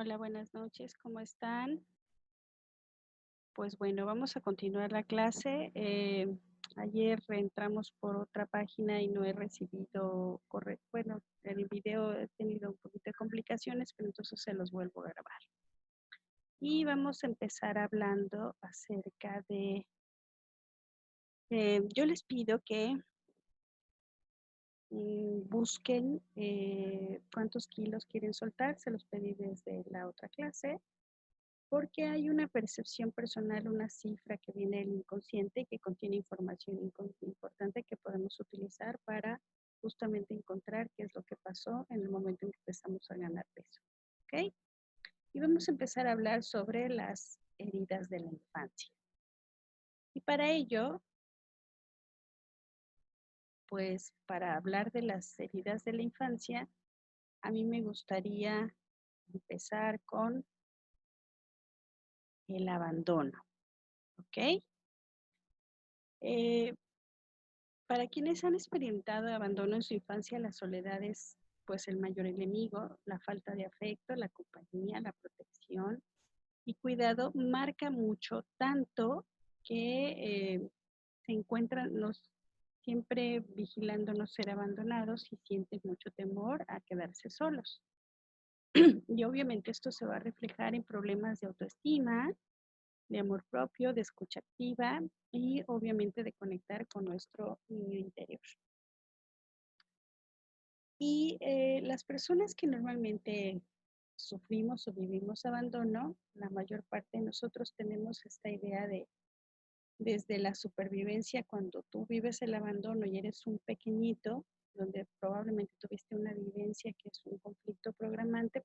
Hola, buenas noches, ¿cómo están? Pues bueno, vamos a continuar la clase. Ayer entramos por otra página y no he recibido correcto. Bueno, en el video he tenido un poquito de complicaciones, pero entonces se los vuelvo a grabar. Y vamos a empezar hablando acerca de, yo les pido que busquen cuántos kilos quieren soltar, se los pedí desde la otra clase. Porque hay una percepción personal, una cifra que viene del inconsciente y que contiene información importante que podemos utilizar para justamente encontrar qué es lo que pasó en el momento en que empezamos a ganar peso. ¿Ok? Y vamos a empezar a hablar sobre las heridas de la infancia. Y para ello, pues para hablar de las heridas de la infancia, a mí me gustaría empezar con el abandono. ¿Ok? Eh, Para quienes han experimentado abandono en su infancia, la soledad es pues el mayor enemigo, la falta de afecto, la compañía, la protección y cuidado marca mucho, tanto que se encuentran siempre vigilando no ser abandonados y sienten mucho temor a quedarse solos. Y obviamente esto se va a reflejar en problemas de autoestima, de amor propio, de escucha activa y obviamente de conectar con nuestro niño interior. Y las personas que normalmente sufrimos o vivimos abandono, la mayor parte de nosotros tenemos esta idea de, desde la supervivencia, cuando tú vives el abandono y eres un pequeñito, donde probablemente tuviste una vivencia que es un conflicto programante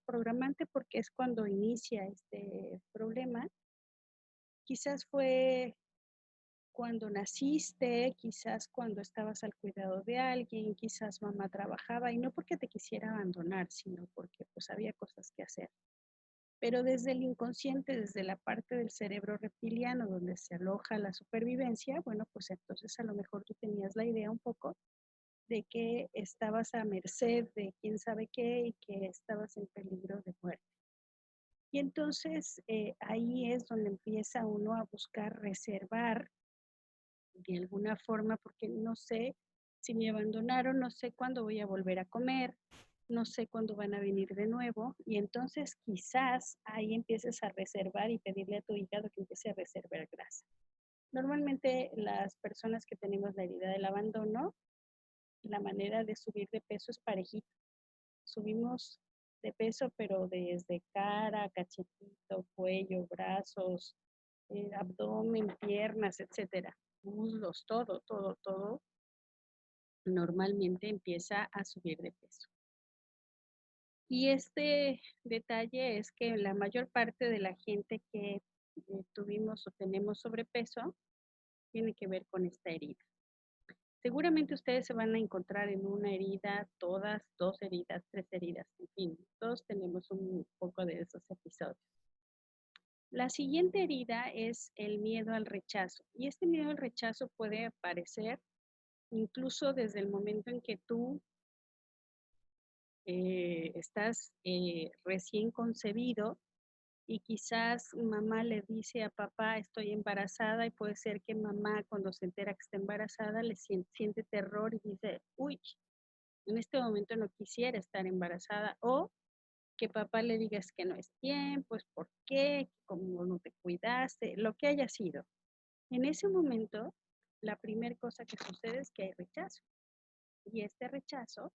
porque es cuando inicia este problema, quizás fue cuando naciste, quizás cuando estabas al cuidado de alguien, quizás mamá trabajaba y no porque te quisiera abandonar, sino porque pues había cosas que hacer. Pero desde el inconsciente, desde la parte del cerebro reptiliano donde se aloja la supervivencia, bueno, pues entonces a lo mejor tú tenías la idea un poco de que estabas a merced de quién sabe qué y que estabas en peligro de muerte. Y entonces ahí es donde empieza uno a buscar reservar de alguna forma, porque no sé si me abandonaron, no sé cuándo voy a volver a comer, no sé cuándo van a venir de nuevo, y entonces quizás ahí empieces a reservar y pedirle a tu hígado que empiece a reservar grasa. Normalmente las personas que tenemos la herida del abandono, la manera de subir de peso es parejito. Subimos de peso, pero desde cara, cachetito, cuello, brazos, abdomen, piernas, etcétera, muslos, todo, normalmente empieza a subir de peso. Y este detalle es que la mayor parte de la gente que tuvimos o tenemos sobrepeso tiene que ver con esta herida. Seguramente ustedes se van a encontrar en una herida, todas, dos heridas, tres heridas, en fin, todos tenemos un poco de esos episodios. La siguiente herida es el miedo al rechazo. Y este miedo al rechazo puede aparecer incluso desde el momento en que tú estás recién concebido y quizás mamá le dice a papá estoy embarazada y puede ser que mamá cuando se entera que está embarazada le siente terror y dice, uy, en este momento no quisiera estar embarazada o que papá le digas que no es tiempo, es por qué, como no te cuidaste, lo que haya sido. En ese momento, la primera cosa que sucede es que hay rechazo y este rechazo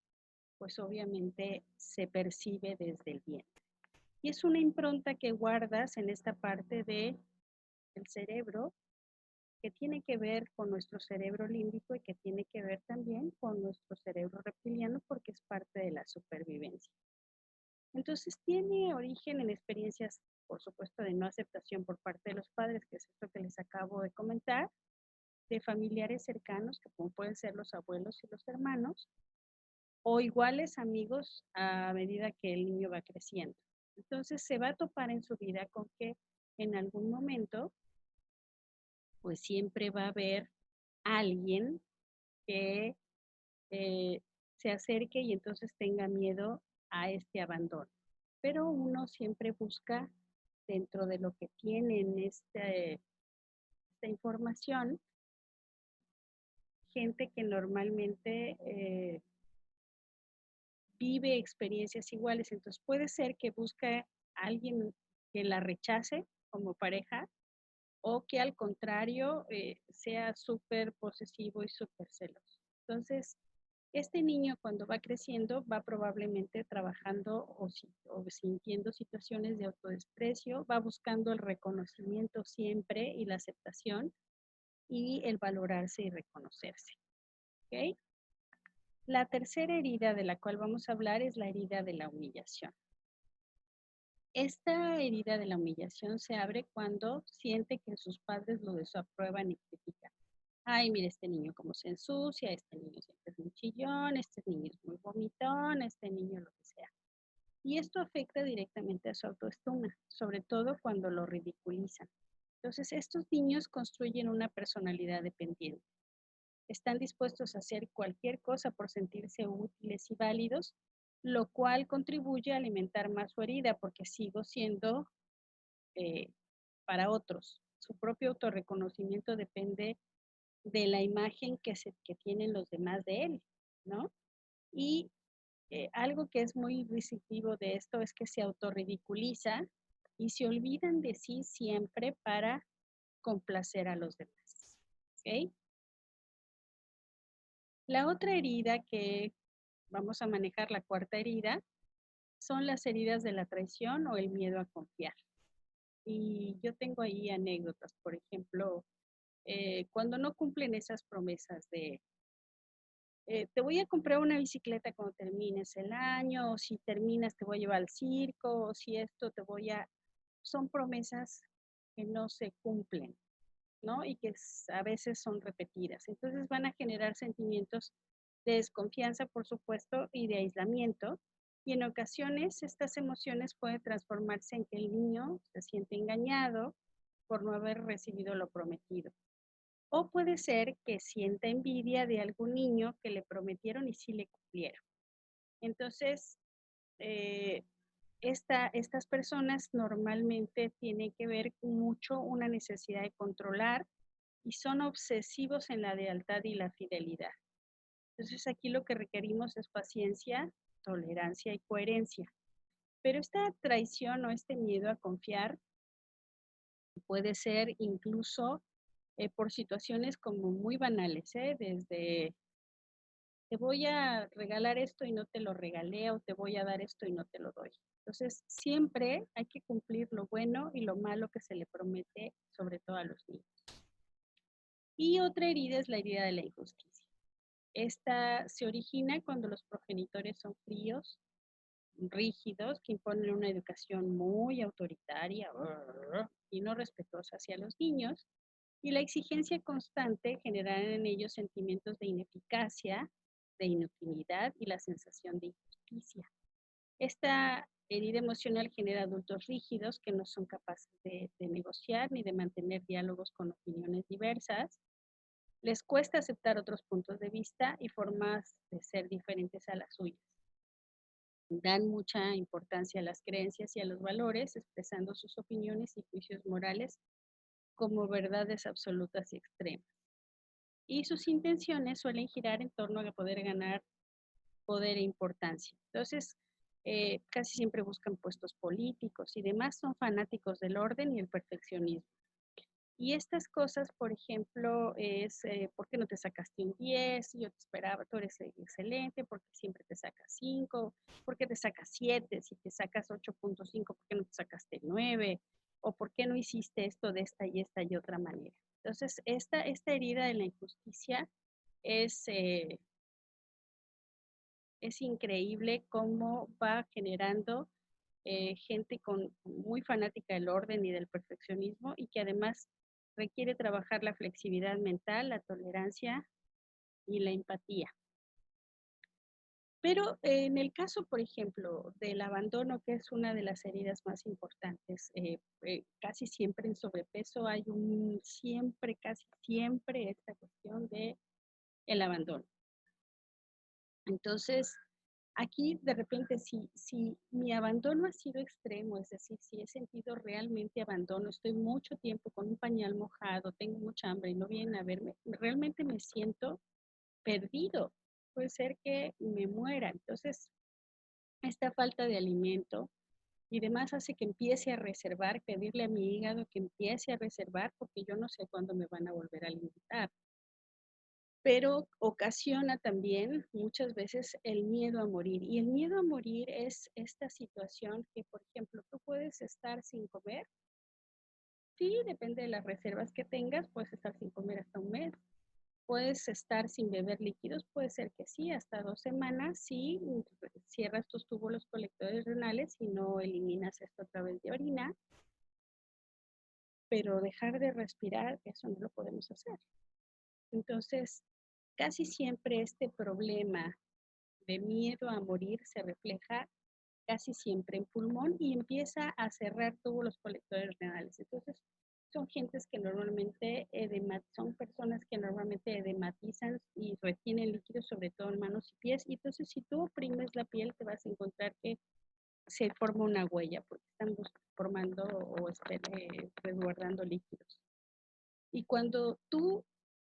pues obviamente se percibe desde el vientre. Y es una impronta que guardas en esta parte del cerebro que tiene que ver con nuestro cerebro límbico y que tiene que ver también con nuestro cerebro reptiliano porque es parte de la supervivencia. Entonces tiene origen en experiencias, por supuesto, de no aceptación por parte de los padres, que es esto que les acabo de comentar, de familiares cercanos, que como pueden ser los abuelos y los hermanos, o iguales amigos a medida que el niño va creciendo. Entonces se va a topar en su vida con que en algún momento, pues siempre va a haber alguien que eh, se acerque y entonces tenga miedo a este abandono. pero uno siempre busca dentro de lo que tienen esta información, gente que normalmente vive experiencias iguales. Entonces puede ser que busque a alguien que la rechace como pareja o que al contrario sea súper posesivo y súper celoso. Entonces, este niño cuando va creciendo va probablemente trabajando o sintiendo situaciones de autodesprecio, va buscando el reconocimiento siempre y la aceptación y el valorarse y reconocerse. ¿Ok? La tercera herida de la cual vamos a hablar es la herida de la humillación. Esta herida de la humillación se abre cuando siente que sus padres lo desaprueban y critican. Ay, mira este niño cómo se ensucia, este niño siempre es muy chillón, este niño es muy vomitón, este niño lo que sea. Y esto afecta directamente a su autoestima, sobre todo cuando lo ridiculizan. Entonces, estos niños construyen una personalidad dependiente. Están dispuestos a hacer cualquier cosa por sentirse útiles y válidos, lo cual contribuye a alimentar más su herida porque sigo siendo eh, para otros. Su propio autorreconocimiento depende de la imagen que tienen los demás de él, ¿no? Y algo que es muy distintivo de esto es que se autorridiculiza y se olvidan de sí siempre para complacer a los demás. ¿Ok? La otra herida que vamos a manejar, la cuarta herida, son las heridas de la traición o el miedo a confiar. Y yo tengo ahí anécdotas, por ejemplo, cuando no cumplen esas promesas de te voy a comprar una bicicleta cuando termines el año, o si terminas te voy a llevar al circo, o si esto te voy a... Son promesas que no se cumplen, ¿no? Y que a veces son repetidas. Entonces van a generar sentimientos de desconfianza, por supuesto, y de aislamiento. Y en ocasiones estas emociones pueden transformarse en que el niño se siente engañado por no haber recibido lo prometido. O puede ser que sienta envidia de algún niño que le prometieron y sí le cumplieron. Entonces, eh, estas personas normalmente tienen que ver mucho una necesidad de controlar y son obsesivos en la lealtad y la fidelidad. Entonces, aquí lo que requerimos es paciencia, tolerancia y coherencia. Pero esta traición o este miedo a confiar puede ser incluso por situaciones como muy banales, desde te voy a regalar esto y no te lo regalé, o te voy a dar esto y no te lo doy. Entonces, siempre hay que cumplir lo bueno y lo malo que se le promete, sobre todo a los niños. Y otra herida es la herida de la injusticia. Esta se origina cuando los progenitores son fríos, rígidos, que imponen una educación muy autoritaria y no respetuosa hacia los niños, y la exigencia constante generará en ellos sentimientos de ineficacia, de inutilidad y la sensación de injusticia. Esta herida emocional genera adultos rígidos que no son capaces de negociar ni de mantener diálogos con opiniones diversas. Les cuesta aceptar otros puntos de vista y formas de ser diferentes a las suyas. Dan mucha importancia a las creencias y a los valores, expresando sus opiniones y juicios morales como verdades absolutas y extremas. Y sus intenciones suelen girar en torno a poder ganar poder e importancia. Entonces, casi siempre buscan puestos políticos y demás, son fanáticos del orden y el perfeccionismo. Y estas cosas, por ejemplo, es ¿por qué no te sacaste un 10? Yo te esperaba, tú eres excelente, porque siempre te sacas 5, ¿por qué te sacas 7? Si te sacas 8.5, ¿por qué no te sacaste 9? ¿O por qué no hiciste esto de esta y otra manera? Entonces, esta herida de la injusticia es, eh, es increíble cómo va generando gente muy fanática del orden y del perfeccionismo y que además requiere trabajar la flexibilidad mental, la tolerancia y la empatía. Pero en el caso, por ejemplo, del abandono, que es una de las heridas más importantes, casi siempre en sobrepeso hay casi siempre esta cuestión de el abandono. Entonces, Aquí de repente si mi abandono ha sido extremo, es decir, si he sentido realmente abandono, estoy mucho tiempo con un pañal mojado, tengo mucha hambre y no vienen a verme, realmente me siento perdido. Puede ser que me muera. Entonces, esta falta de alimento y demás hace que empiece a reservar, pedirle a mi hígado que empiece a reservar porque yo no sé cuándo me van a volver a alimentar. Pero ocasiona también muchas veces el miedo a morir. Y el miedo a morir es esta situación que, por ejemplo, tú puedes estar sin comer. Sí, depende de las reservas que tengas, puedes estar sin comer hasta un mes. Puedes estar sin beber líquidos, puede ser que sí, hasta 2 semanas, si cierras tus túbulos colectores renales y no eliminas esto a través de orina, pero dejar de respirar, eso no lo podemos hacer. Entonces, casi siempre este problema de miedo a morir se refleja casi siempre en pulmón y empieza a cerrar todos los colectores renales. Entonces, son gentes que normalmente son personas que normalmente edematizan y retienen líquidos, sobre todo en manos y pies. Y entonces, si tú oprimes la piel, te vas a encontrar que se forma una huella porque están formando o resguardando líquidos. Y cuando tú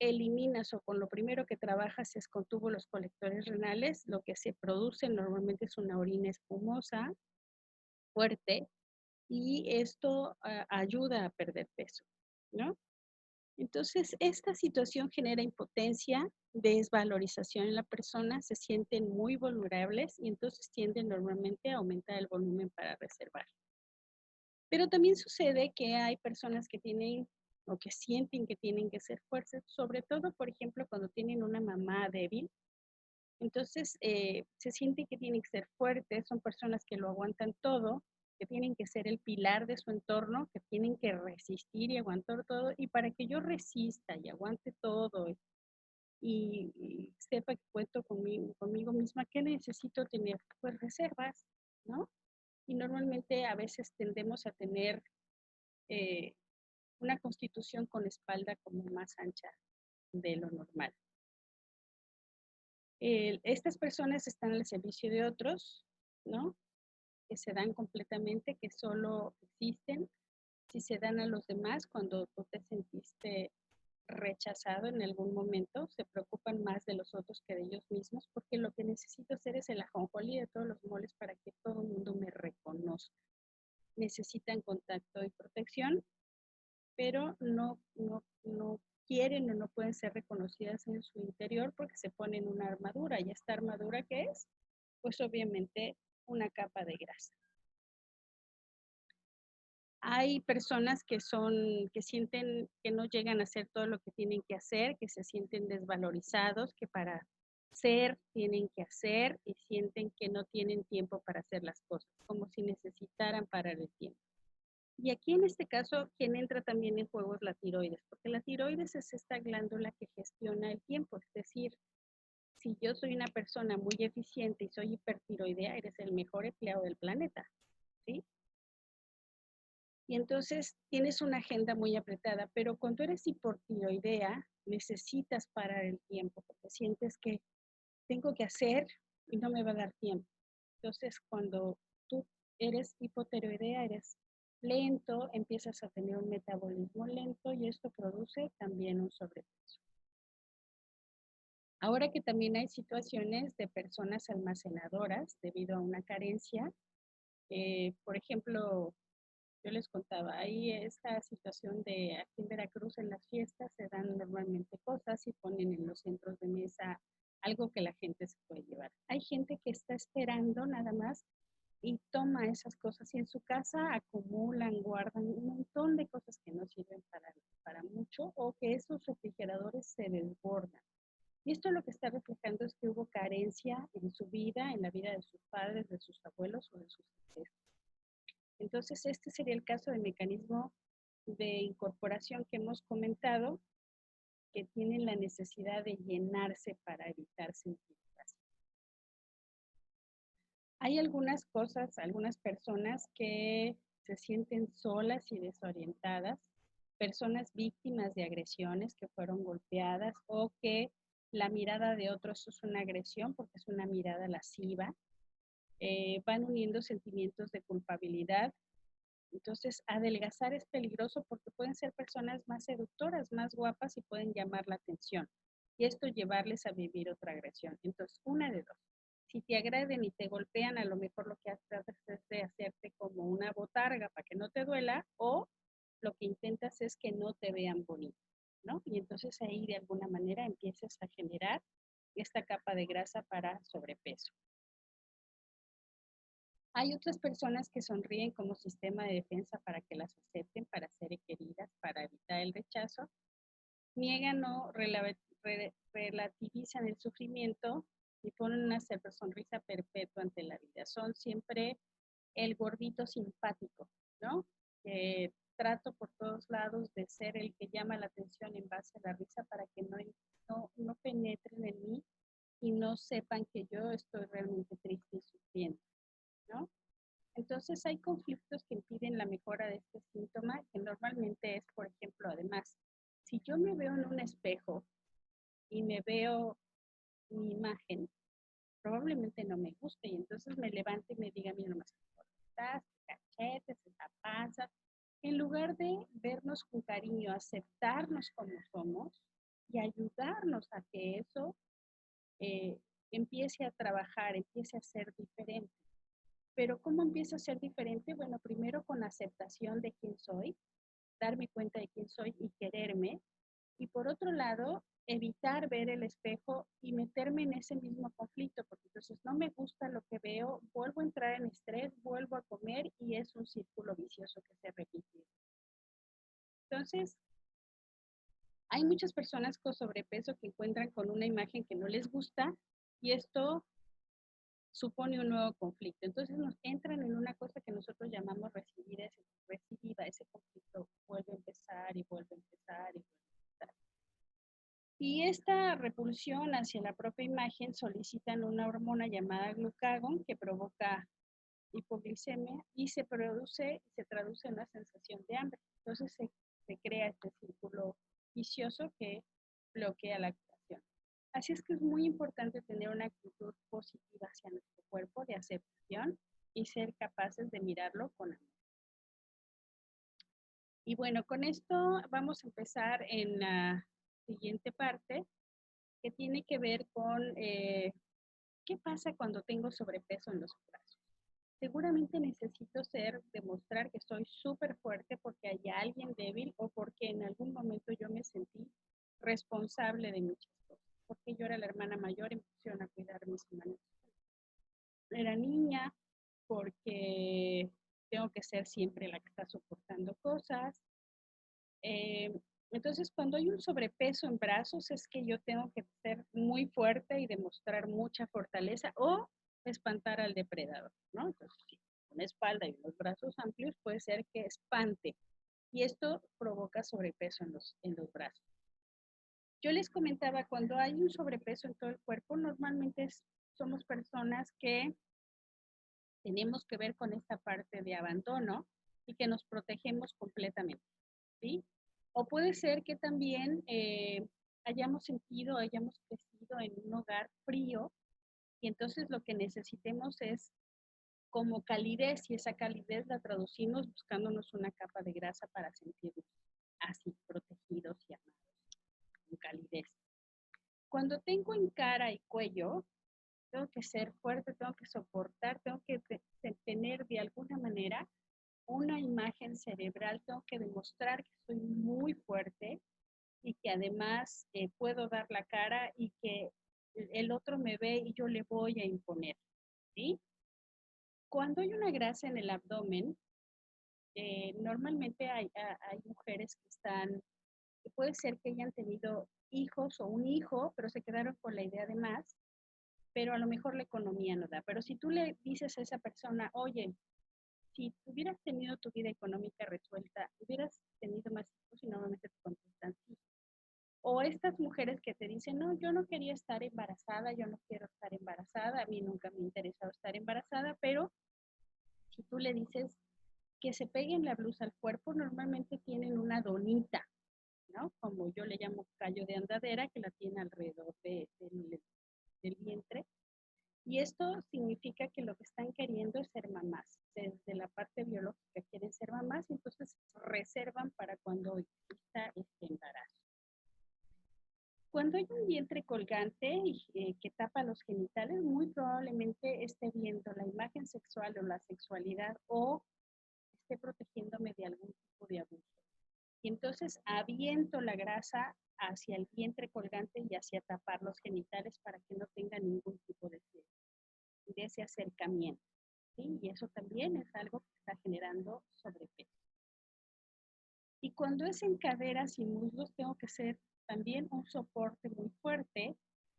eliminas o con lo primero que trabajas es con túbulos colectores renales, lo que se produce normalmente es una orina espumosa, fuerte, y esto ayuda a perder peso, ¿no? Entonces, esta situación genera impotencia, desvalorización en la persona, se sienten muy vulnerables y entonces tienden normalmente a aumentar el volumen para reservar. Pero también sucede que hay personas que tienen o que sienten que tienen que ser fuertes, sobre todo, por ejemplo, cuando tienen una mamá débil. Entonces, se sienten que tienen que ser fuertes, son personas que lo aguantan todo, que tienen que ser el pilar de su entorno, que tienen que resistir y aguantar todo. Y para que yo resista y aguante todo y sepa que cuento conmigo misma, ¿qué necesito tener? Pues reservas, ¿no? Y normalmente a veces tendemos a tener eh, una constitución con espalda como más ancha de lo normal. Estas personas están al servicio de otros, ¿no? Que se dan completamente, que solo existen si se dan a los demás cuando tú te sentiste rechazado en algún momento, se preocupan más de los otros que de ellos mismos, porque lo que necesito hacer es el ajonjolí de todos los moles para que todo el mundo me reconozca. Necesitan contacto y protección, pero no quieren o no pueden ser reconocidas en su interior porque se ponen una armadura. ¿Y esta armadura qué es? Pues obviamente una capa de grasa. Hay personas que sienten que no llegan a hacer todo lo que tienen que hacer, que se sienten desvalorizados, que para ser tienen que hacer y sienten que no tienen tiempo para hacer las cosas, como si necesitaran parar el tiempo. Y aquí en este caso, quien entra también en juego es la tiroides, porque la tiroides es esta glándula que gestiona el tiempo. Es decir, si yo soy una persona muy eficiente y soy hipertiroidea, eres el mejor empleado del planeta, ¿sí? Y entonces tienes una agenda muy apretada, pero cuando eres hipotiroidea, necesitas parar el tiempo, porque sientes que tengo que hacer y no me va a dar tiempo. Entonces, cuando tú eres hipotiroidea, eres lento, empiezas a tener un metabolismo lento y esto produce también un sobrepeso. Ahora que también hay situaciones de personas almacenadoras debido a una carencia, por ejemplo, yo les contaba, hay esta situación de aquí en Veracruz en las fiestas se dan normalmente cosas y ponen en los centros de mesa algo que la gente se puede llevar. Hay gente que está esperando nada más y toma esas cosas y en su casa acumulan, guardan un montón de cosas que no sirven para mucho o que esos refrigeradores se desbordan. Y esto lo que está reflejando es que hubo carencia en su vida, en la vida de sus padres, de sus abuelos o de sus ancestros. Entonces, este sería el caso del mecanismo de incorporación que hemos comentado, que tienen la necesidad de llenarse para evitar sentir vacío. Hay algunas cosas, algunas personas que se sienten solas y desorientadas, personas víctimas de agresiones que fueron golpeadas o que La mirada de otros es una agresión porque es una mirada lasciva. Van uniendo sentimientos de culpabilidad. Entonces, adelgazar es peligroso porque pueden ser personas más seductoras, más guapas y pueden llamar la atención. Y esto llevarles a vivir otra agresión. Entonces, una de dos. Si te agreden y te golpean, a lo mejor lo que haces es de hacerte como una botarga para que no te duela, o lo que intentas es que no te vean bonito, ¿no? Y entonces ahí de alguna manera empiezas a generar esta capa de grasa para sobrepeso. Hay otras personas que sonríen como sistema de defensa para que las acepten, para ser queridas, para evitar el rechazo. Niegan o relativizan el sufrimiento y ponen una sonrisa perpetua ante la vida. Son siempre el gordito simpático, ¿no? Trato por todos lados de ser el que llama la atención en base a la risa para que no penetren en mí y no sepan que yo estoy realmente triste y sufriendo, ¿no? Entonces hay conflictos que impiden la mejora de este síntoma, que normalmente es, por ejemplo, además, si yo me veo en un espejo y me veo mi imagen, probablemente no me guste y entonces me levante y me diga, mira nomás, estás, cachetes, esa panza. En lugar de vernos con cariño, aceptarnos como somos y ayudarnos a que eso eh, empiece a trabajar, empiece a ser diferente. Pero ¿cómo empiezo a ser diferente? Bueno, primero con aceptación de quién soy, darme cuenta de quién soy y quererme. Y por otro lado, evitar ver el espejo y meterme en ese mismo conflicto, porque entonces no me gusta lo que veo, vuelvo a entrar en estrés, vuelvo a comer y es un círculo vicioso que se repite. Entonces, hay muchas personas con sobrepeso que encuentran con una imagen que no les gusta y esto supone un nuevo conflicto. Entonces nos entran en una cosa que nosotros llamamos recidiva, ese conflicto vuelve a empezar y vuelve a empezar y vuelve a empezar. Y esta repulsión hacia la propia imagen solicitan una hormona llamada glucagón que provoca hipoglicemia y se traduce en una sensación de hambre. Entonces se crea este círculo vicioso que bloquea la acción. Así es que es muy importante tener una actitud positiva hacia nuestro cuerpo, de aceptación y ser capaces de mirarlo con amor. Y bueno, con esto vamos a empezar en la siguiente parte, que tiene que ver con qué pasa cuando tengo sobrepeso en los brazos. Seguramente necesito demostrar que soy súper fuerte porque hay alguien débil o porque en algún momento yo me sentí responsable de muchas cosas. Porque yo era la hermana mayor y me pusieron a cuidar a mis hermanos. Era niña porque tengo que ser siempre la que está soportando cosas. Eh, entonces, cuando hay un sobrepeso en brazos, es que yo tengo que ser muy fuerte y demostrar mucha fortaleza o espantar al depredador, ¿no? Entonces, sí, una espalda y unos brazos amplios puede ser que espante y esto provoca sobrepeso en los brazos. Yo les comentaba, cuando hay un sobrepeso en todo el cuerpo, normalmente somos personas que tenemos que ver con esta parte de abandono y que nos protegemos completamente, ¿sí? O puede ser que también hayamos crecido en un hogar frío y entonces lo que necesitemos es como calidez y esa calidez la traducimos buscándonos una capa de grasa para sentirnos así protegidos y amados, con calidez. Cuando tengo en cara y cuello, tengo que ser fuerte, tengo que soportar, tengo que tener de alguna manera una imagen cerebral, tengo que demostrar que soy muy fuerte y que además puedo dar la cara y que el otro me ve y yo le voy a imponer, ¿sí? Cuando hay una grasa en el abdomen, normalmente hay mujeres que puede ser que hayan tenido hijos o un hijo, pero se quedaron con la idea de más, pero a lo mejor la economía no da. Pero si tú le dices a esa persona, oye, si hubieras tenido tu vida económica resuelta, hubieras tenido más hijos y normalmente te contestan sí. O estas mujeres que te dicen, no, yo no quería estar embarazada, yo no quiero estar embarazada, a mí nunca me ha interesado estar embarazada, pero si tú le dices que se peguen la blusa al cuerpo, normalmente tienen una donita ¿no? Como yo le llamo callo de andadera, que la tiene alrededor del vientre. Y esto significa que lo que están queriendo es ser mamás. Desde la parte biológica quieren ser mamás y entonces reservan para cuando exista este embarazo. Cuando hay un vientre colgante que tapa los genitales, muy probablemente esté viendo la imagen sexual o la sexualidad o esté protegiéndome de algún tipo de abuso. Y entonces aviento la grasa hacia el vientre colgante y hacia tapar los genitales para que no tenga ningún tipo de ese acercamiento. ¿Sí? Y eso también es algo que está generando sobrepeso. Y cuando es en caderas y muslos, tengo que ser también un soporte muy fuerte.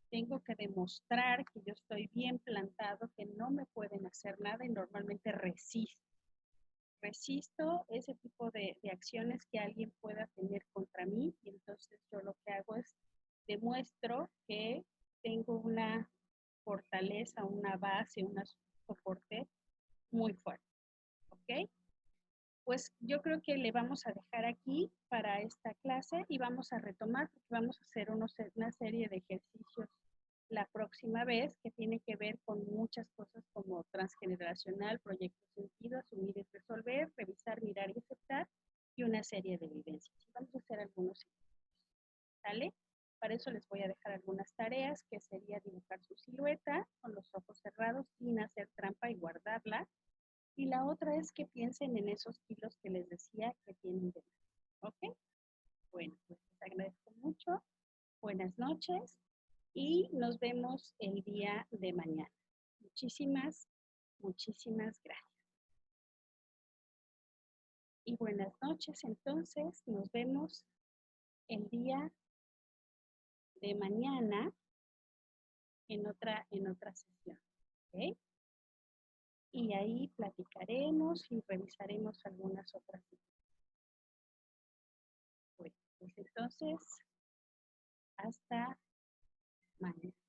Tengo que demostrar que yo estoy bien plantado, que no me pueden hacer nada y normalmente resisto. Resisto ese tipo de acciones que alguien pueda tener contra mí y entonces yo lo que hago es demuestro que tengo una fortaleza, una base, un soporte muy fuerte. ¿Ok? Pues yo creo que le vamos a dejar aquí para esta clase y vamos a retomar, porque vamos a hacer una serie de ejercicios la próxima vez que tiene que ver con muchas cosas como transgeneracional, proyecto sentido, asumir y resolver, revisar, mirar y aceptar y una serie de evidencias. Vamos a hacer algunos ejercicios, ¿sale? Para eso les voy a dejar algunas tareas, que sería dibujar su silueta con los ojos cerrados sin hacer trampa y guardarla. Y la otra es que piensen en esos kilos que les decía que tienen de más. ¿Ok? Bueno, pues les agradezco mucho. Buenas noches y nos vemos el día de mañana. Muchísimas, muchísimas gracias. Y buenas noches, entonces, nos vemos el día de mañana en otra sesión. ¿Ok? Y ahí platicaremos y revisaremos algunas otras. Bueno, pues entonces, hasta mañana.